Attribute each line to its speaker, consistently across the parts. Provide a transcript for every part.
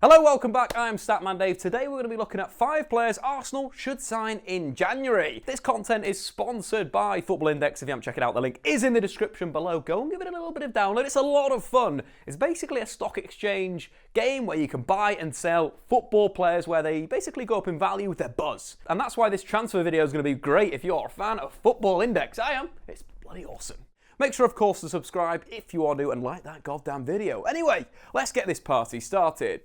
Speaker 1: Hello, welcome back. I am Statman Dave. Today we're going to be looking at 5 players Arsenal should sign in January. This content is sponsored by Football Index. If you haven't checked it out, the link is in the description below. Go and give it a little bit of download. It's a lot of fun. It's basically a stock exchange game where you can buy and sell football players where they basically go up in value with their buzz. And that's why this transfer video is going to be great if you're a fan of Football Index. I am. It's bloody awesome. Make sure, of course, to subscribe if you are new and like that goddamn video. Anyway, let's get this party started.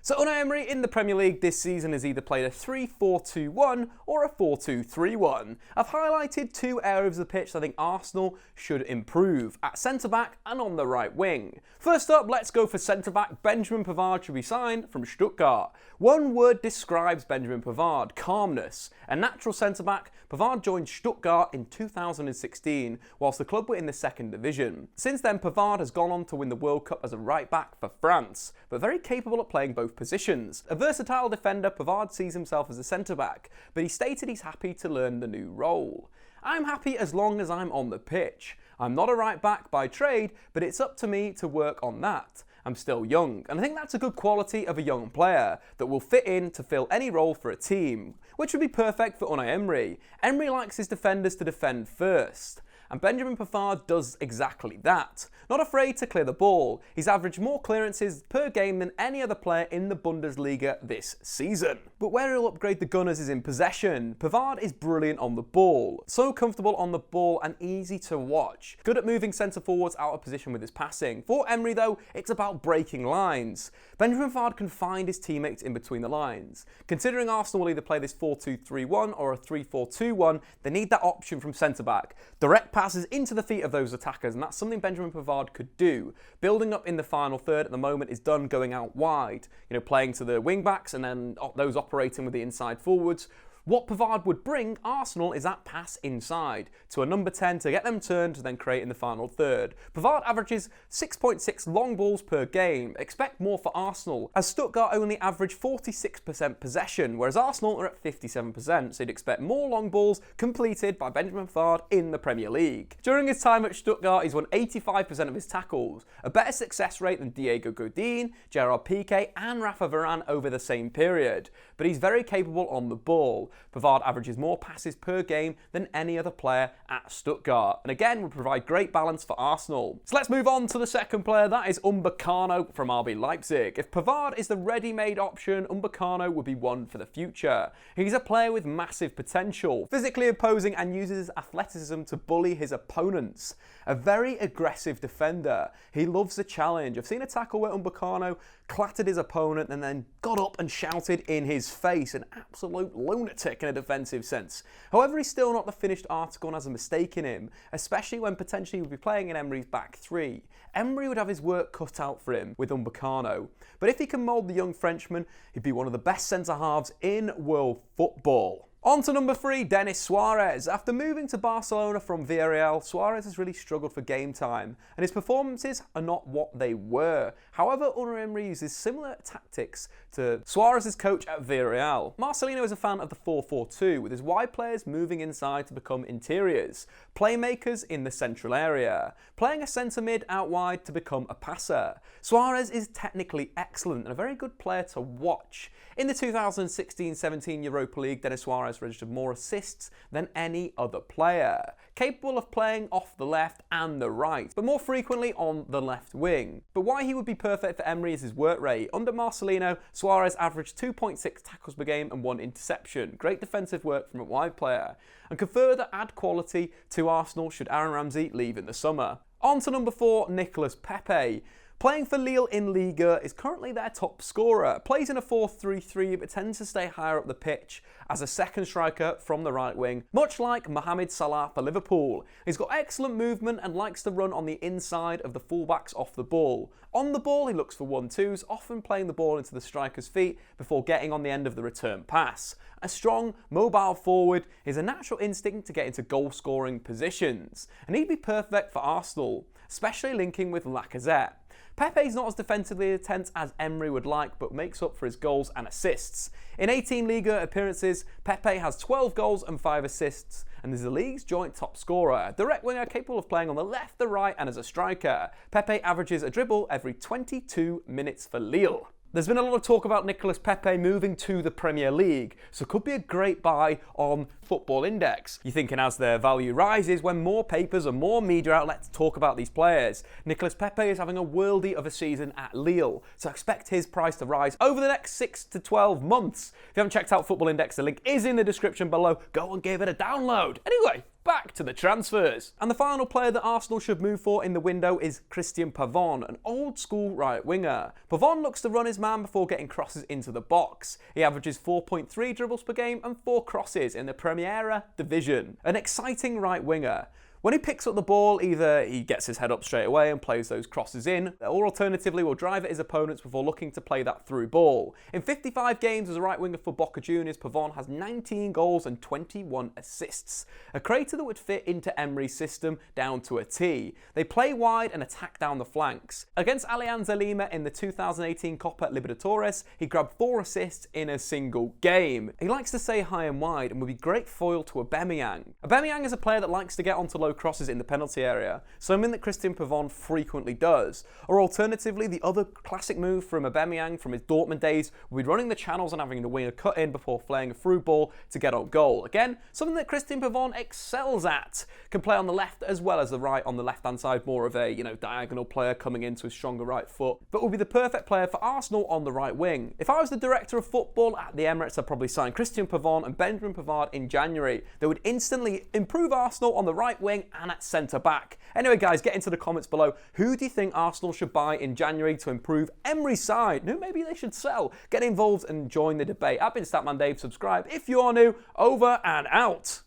Speaker 1: So Unai Emery in the Premier League this season has either played a 3-4-2-1 or a 4-2-3-1. I've highlighted 2 areas of the pitch that I think Arsenal should improve, at centre-back and on the right wing. First up, let's go for centre-back. Benjamin Pavard should be signed from Stuttgart. One word describes Benjamin Pavard: calmness. A natural centre-back, Pavard joined Stuttgart in 2016 whilst the club were in the 2nd division. Since then, Pavard has gone on to win the World Cup as a right-back for France, but very capable at playing both positions. A versatile defender, Pavard sees himself as a centre-back, but he stated he's happy to learn the new role. I'm happy as long as I'm on the pitch. I'm not a right-back by trade, but it's up to me to work on that. I'm still young, and I think that's a good quality of a young player that will fit in to fill any role for a team, which would be perfect for Unai Emery. Emery likes his defenders to defend first, and Benjamin Pavard does exactly that. Not afraid to clear the ball, he's averaged more clearances per game than any other player in the Bundesliga this season. But where he'll upgrade the Gunners is in possession. Pavard is brilliant on the ball, so comfortable on the ball and easy to watch. Good at moving centre forwards out of position with his passing. For Emery though, it's about breaking lines. Benjamin Pavard can find his teammates in between the lines. Considering Arsenal will either play this 4-2-3-1 or a 3-4-2-1, they need that option from centre-back. Direct passes into the feet of those attackers, and that's something Benjamin Pavard could do. Building up in the final third at the moment is done going out wide, playing to the wing-backs and then those operating with the inside forwards. What Pavard would bring Arsenal is that pass inside to a number 10 to get them turned to then create in the final third. Pavard averages 6.6 long balls per game. Expect more for Arsenal, as Stuttgart only average 46% possession, whereas Arsenal are at 57%, so you'd expect more long balls completed by Benjamin Pavard in the Premier League. During his time at Stuttgart, he's won 85% of his tackles, a better success rate than Diego Godin, Gerard Piqué and Rafa Varane over the same period, but he's very capable on the ball. Pavard averages more passes per game than any other player at Stuttgart, and again would provide great balance for Arsenal. So let's move on to the second player, that is Upamecano from RB Leipzig. If Pavard is the ready-made option, Upamecano would be one for the future. He's a player with massive potential, physically imposing and uses his athleticism to bully his opponents. A very aggressive defender. He loves the challenge. I've seen a tackle where Upamecano clattered his opponent and then got up and shouted in his face, an absolute lunatic in a defensive sense. However, he's still not the finished article and has a mistake in him, especially when potentially he would be playing in Emery's back 3. Emery would have his work cut out for him with Upamecano, but if he can mould the young Frenchman, he'd be one of the best centre-halves in world football. On to number 3, Denis Suarez. After moving to Barcelona from Villarreal, Suarez has really struggled for game time, and his performances are not what they were. However, Unai Emery uses similar tactics to Suarez's coach at Villarreal. Marcelino is a fan of the 4-4-2, with his wide players moving inside to become interiors, playmakers in the central area, playing a centre mid out wide to become a passer. Suarez is technically excellent and a very good player to watch. In the 2016-17 Europa League, Denis Suarez registered more assists than any other player, capable of playing off the left and the right, but more frequently on the left wing. But why he would be perfect for Emery is his work rate. Under Marcelino, Suarez averaged 2.6 tackles per game and 1 interception. Great defensive work from a wide player, and could further add quality to Arsenal should Aaron Ramsey leave in the summer. On to number 4, Nicolas Pepe. Playing for Lille in Liga, is currently their top scorer. Plays in a 4-3-3 but tends to stay higher up the pitch as a second striker from the right wing, much like Mohamed Salah for Liverpool. He's got excellent movement and likes to run on the inside of the fullbacks off the ball. On the ball, he looks for 1-2s, often playing the ball into the striker's feet before getting on the end of the return pass. A strong, mobile forward is a natural instinct to get into goal-scoring positions, and he'd be perfect for Arsenal, especially linking with Lacazette. Pepe's not as defensively intense as Emery would like, but makes up for his goals and assists. In 18 Liga appearances, Pepe has 12 goals and 5 assists, and is the league's joint top scorer. A direct winger capable of playing on the left, the right, and as a striker. Pepe averages a dribble every 22 minutes for Lille. There's been a lot of talk about Nicolas Pepe moving to the Premier League, so could be a great buy on Football Index. You're thinking as their value rises, when more papers and more media outlets talk about these players. Nicolas Pepe is having a worldie of a season at Lille, so expect his price to rise over the next 6 to 12 months. If you haven't checked out Football Index, the link is in the description below. Go and give it a download. Anyway, back to the transfers. And the final player that Arsenal should move for in the window is Cristian Pavon, an old school right winger. Pavon looks to run his man before getting crosses into the box. He averages 4.3 dribbles per game and 4 crosses in the Primera division. An exciting right winger. When he picks up the ball, either he gets his head up straight away and plays those crosses in, or alternatively will drive at his opponents before looking to play that through ball. In 55 games as a right winger for Boca Juniors, Pavon has 19 goals and 21 assists. A creator that would fit into Emery's system down to a T. They play wide and attack down the flanks. Against Alianza Lima in the 2018 Copa Libertadores, he grabbed 4 assists in a single game. He likes to stay high and wide and would be great foil to Upamecano. Upamecano is a player that likes to get onto low crosses in the penalty area, something that Cristian Pavon frequently does. Or alternatively, the other classic move from Upamecano from his Dortmund days would be running the channels and having the winger cut in before flaying a through ball to get on goal. Again, something that Cristian Pavon excels at. Can play on the left as well as the right. On the left hand side, more of a diagonal player coming into his stronger right foot, but would be the perfect player for Arsenal on the right wing. If I was the director of football at the Emirates, I'd probably sign Cristian Pavon and Benjamin Pavard in January. They would instantly improve Arsenal on the right wing and at centre back. Anyway guys, get into the comments below. Who do you think Arsenal should buy in January to improve Emery's side? Who maybe they should sell? Get involved and join the debate. I've been Statman Dave. Subscribe if you are new. Over and out.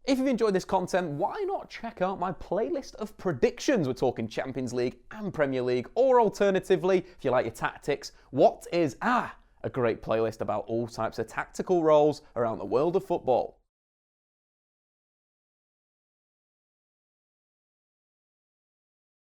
Speaker 1: If you've enjoyed this content, why not check out my playlist of predictions? We're talking Champions League and Premier League, or alternatively, if you like your tactics, what is a great playlist about all types of tactical roles around the world of football.